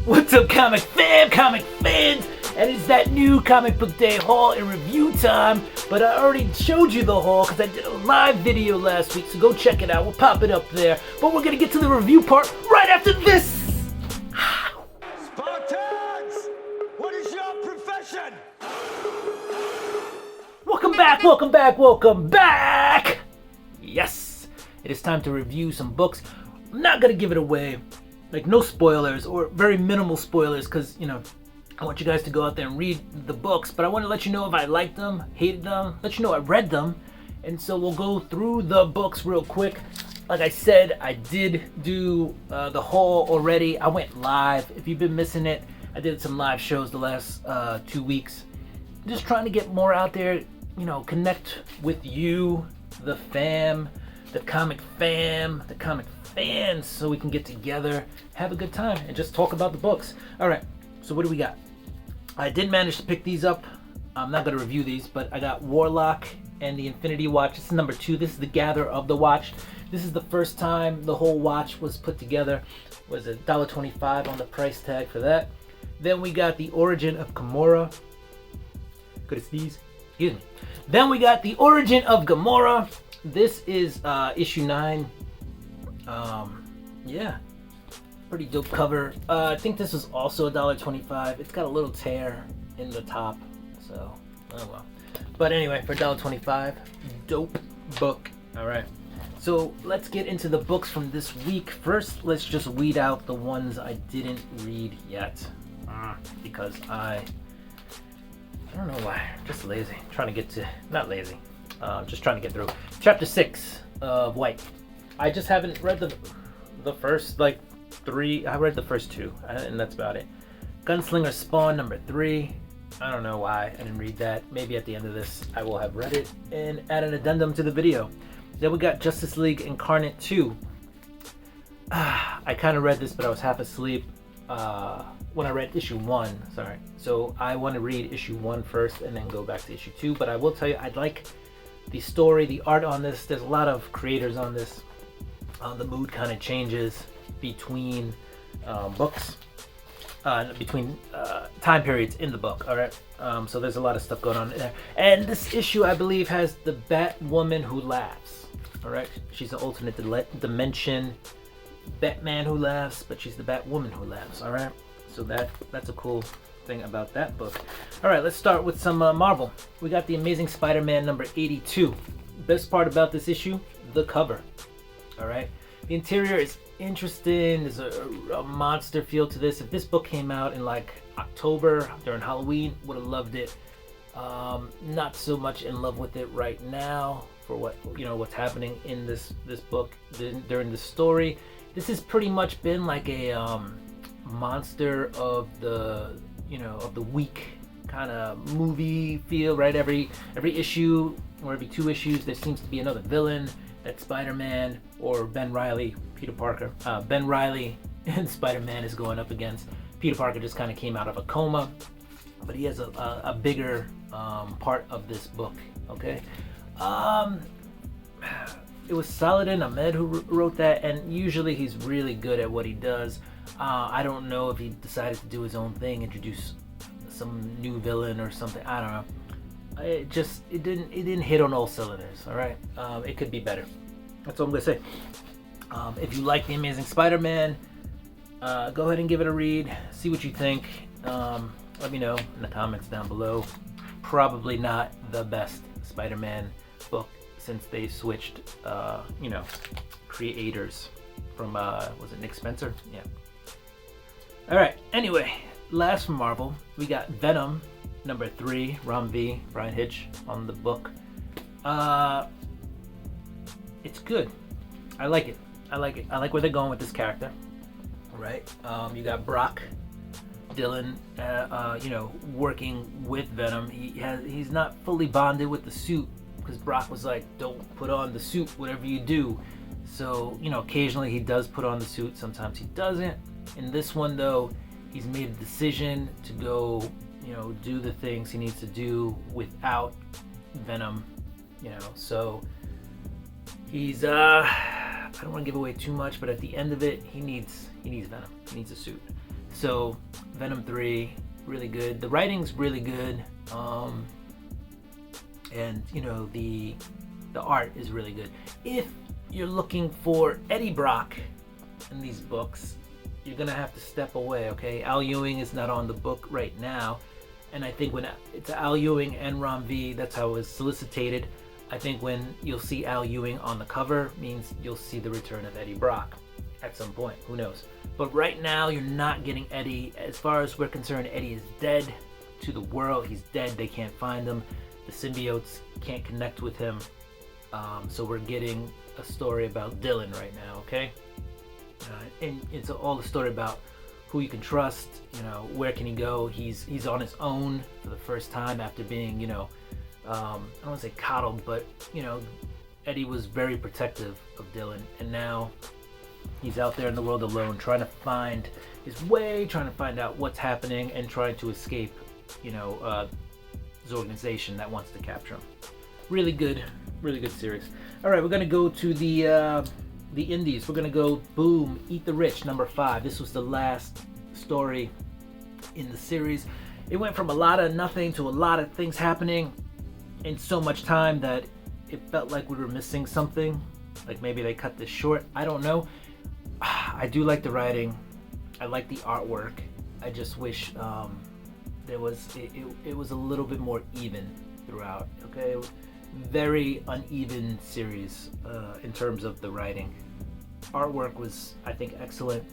What's up, comic fans? And it's that new comic book day haul and review time. But I already showed you the haul because I did a live video last week, so go check it out. We'll pop it up there. But we're gonna get to the review part right after this. Spartans! What is your profession? Welcome back! Yes, it is time to review some books. I'm not gonna give it away, like no spoilers or very minimal spoilers, because I want you guys to go out there and read the books, but I want to let you know if I liked them, hated them, let you know I read them. And so we'll go through the books real quick. Like I said, I did do the haul already. I went live. If you've been missing it, I did some live shows the last 2 weeks. Just trying to get more out there, connect with you, the fam, the comic fans, so we can get together, have a good time, and just talk about the books. All right, so what do we got? I did manage to pick these up. I'm not going to review these, but I got Warlock and the Infinity Watch. This is number 2. This is the Gather of the Watch. This is the first time the whole watch was put together. Was it $1.25 on the price tag for that? Then we got the Origin of Gamora. Good as these. Excuse me. Then we got the Origin of Gamora. This is issue 9. Yeah, pretty dope cover. I think this was also $1.25. It's got a little tear in the top, so oh well. But anyway, for $1.25, dope book. All right, so let's get into the books from this week. First, let's just weed out the ones I didn't read yet, because I don't know why. Just lazy. Trying to get to, not lazy. Just trying to get through chapter 6 of White. I just haven't read the first 3. I read the first 2, and that's about it. Gunslinger Spawn number 3. I don't know why I didn't read that. Maybe at the end of this I will have read it and add an addendum to the video. Then we got Justice League Incarnate 2. I kind of read this, but I was half asleep when I read issue 1. Sorry. So I want to read issue 1 first and then go back to issue 2. But I will tell you, I'd like the story, the art on this. There's a lot of creators on this. The mood kind of changes between books, between time periods in the book. All right, so there's a lot of stuff going on there. And this issue, I believe, has the Batwoman who laughs. All right, she's an alternate dimension Batman who laughs, but she's the Batwoman who laughs. All right, so that's a cool thing about that book. All right, let's start with some Marvel. We got the Amazing Spider-Man number 82. Best part about this issue, the cover. All right, the interior is interesting. There's a monster feel to this. If this book came out in like October during Halloween, would have loved it. Not so much in love with it right now for what's happening in this book during the story. This has pretty much been like a monster of the of the week kind of movie feel, right? Every issue or every 2 issues there seems to be another villain that Spider-Man or Ben Reilly, Peter Parker, Ben Reilly and Spider-Man is going up against. Peter Parker just kind of came out of a coma, but he has a bigger part of this book. Okay, it was Saladin Ahmed who wrote that, and usually he's really good at what he does. I don't know if he decided to do his own thing, introduce some new villain or something. I don't know. It didn't hit on all cylinders. All right, it could be better. That's all I'm gonna say. If you like the Amazing Spider-Man, go ahead and give it a read. See what you think. Let me know in the comments down below. Probably not the best Spider-Man book since they switched, creators from was it Nick Spencer? Yeah. All right. Anyway, last from Marvel, we got Venom. Number 3, Ram V, Brian Hitch on the book. It's good. I like it. I like where they're going with this character. Right? You got Brock Dillon, working with Venom. He's not fully bonded with the suit because Brock was like, "Don't put on the suit, whatever you do." So occasionally he does put on the suit. Sometimes he doesn't. In this one though, he's made a decision to go do the things he needs to do without Venom, so he's I don't want to give away too much, but at the end of it, he needs Venom. He needs a suit. So Venom 3, really good. The writing's really good. And you know, the art is really good. If you're looking for Eddie Brock in these books, you're gonna have to step away, okay? Al Ewing is not on the book right now, and I think when it's Al Ewing and Ron V, that's how it was solicited. I think when you'll see Al Ewing on the cover means you'll see the return of Eddie Brock at some point, who knows? But right now you're not getting Eddie. As far as we're concerned, Eddie is dead to the world. He's dead, they can't find him. The symbiotes can't connect with him. So we're getting a story about Dylan right now, okay? And it's all the story about who you can trust, you know, where can he go. He's on his own for the first time after being, you know, I don't want to say coddled, but, you know, Eddie was very protective of Dylan, and now he's out there in the world alone, trying to find his way, trying to find out what's happening, and trying to escape, you know, his organization that wants to capture him. Really good series. All right, we're gonna go to the indies. We're gonna go Boom, Eat the Rich, number 5. This was the last story in the series. It went from a lot of nothing to a lot of things happening in so much time that it felt like we were missing something. Like maybe they cut this short. I don't know. I do like the writing. I like the artwork. I just wish it was a little bit more even throughout. Okay, very uneven series in terms of the writing. Artwork was, I think, excellent.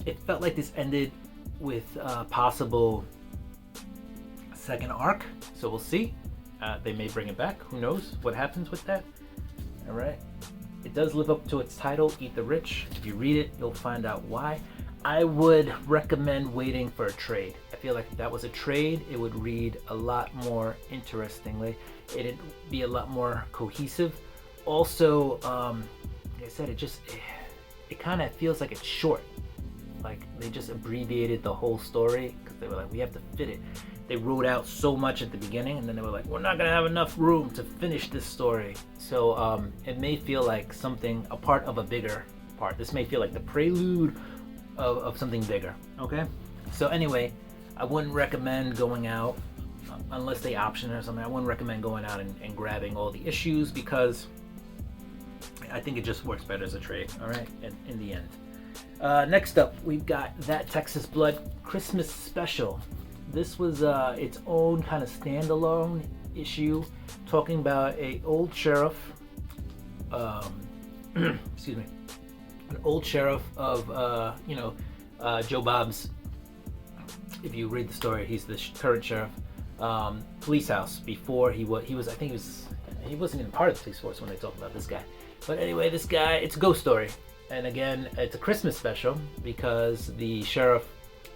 It felt like this ended with a possible second arc, so we'll see. They may bring it back. Who knows what happens with that? All right. It does live up to its title, Eat the Rich. If you read it, you'll find out why. I would recommend waiting for a trade. I feel like if that was a trade, it would read a lot more interestingly. It'd be a lot more cohesive. Also, like I said, it kind of feels like it's short. Like they just abbreviated the whole story because they were like, we have to fit it. They wrote out so much at the beginning, and then they were like, we're not gonna have enough room to finish this story. So it may feel like a part of a bigger part. This may feel like the prelude of something bigger, okay? So anyway, I wouldn't recommend going out, unless they option it or something, I wouldn't recommend going out and grabbing all the issues, because I think it just works better as a trade, all right, in the end. Next up, we've got That Texas Blood Christmas Special. This was its own kind of standalone issue, talking about an old sheriff, excuse me, an old sheriff of, Joe Bob's, if you read the story, he's the current sheriff, police house before he wasn't even part of the police force when they talk about this guy. But anyway, this guy, it's a ghost story. And again, it's a Christmas special because the sheriff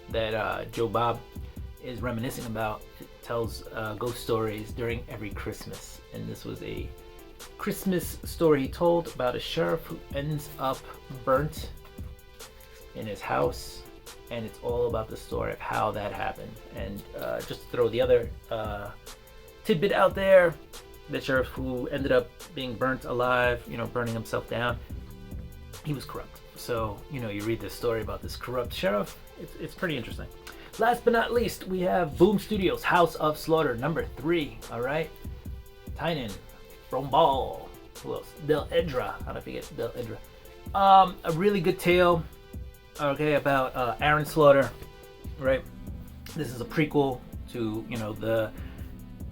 that Joe Bob is reminiscing about tells ghost stories during every Christmas. And this was a Christmas story he told about a sheriff who ends up burnt in his house, and it's all about the story of how that happened. And just to throw the other tidbit out there, the sheriff who ended up being burnt alive, burning himself down, he was corrupt. So, you read this story about this corrupt sheriff, it's pretty interesting. Last but not least, we have Boom Studios' House of Slaughter, number 3, all right? Tynan, Romball, who else? Del Edra, how did I forget Del Edra? A really good tale, okay, about Aaron Slaughter, right? This is a prequel to, the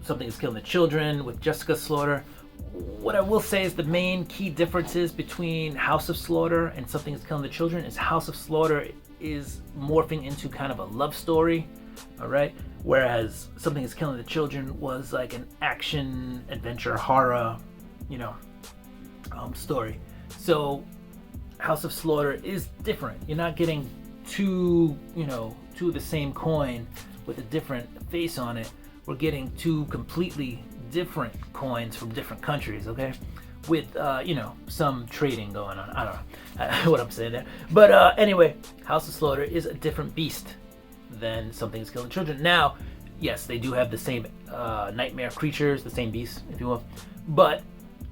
Something is Killing the Children with Jessica Slaughter. What I will say is the main key differences between House of Slaughter and Something is Killing the Children is House of Slaughter is morphing into kind of a love story, all right? Whereas Something is Killing the Children was like an action, adventure, horror, story. So House of Slaughter is different. You're not getting two of the same coin with a different face on it. We're getting two completely different coins from different countries, okay? With, some trading going on. I don't know what I'm saying there. But anyway, House of Slaughter is a different beast than Something is Killing Children. Now, yes, they do have the same nightmare creatures, the same beasts, if you will. But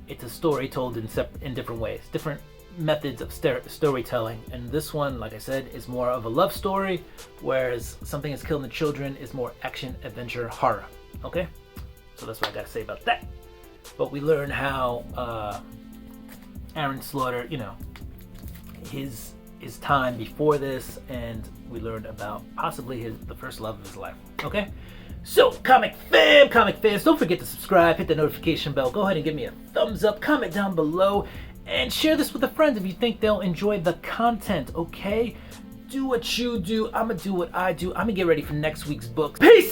it's a story told in different ways. Different methods of storytelling, and this one, like I said, is more of a love story, whereas Something Is Killing the Children is more action, adventure, horror. Okay, so that's what I gotta say about that. But we learn how Aaron Slaughter, you know, his time before this, and we learned about possibly the first love of his life. Okay, so comic fans, don't forget to subscribe, hit the notification bell, go ahead and give me a thumbs up, comment down below, and share this with a friend if you think they'll enjoy the content. Okay, do what you do, I'ma do what I do. I'ma get ready for next week's books. Peace.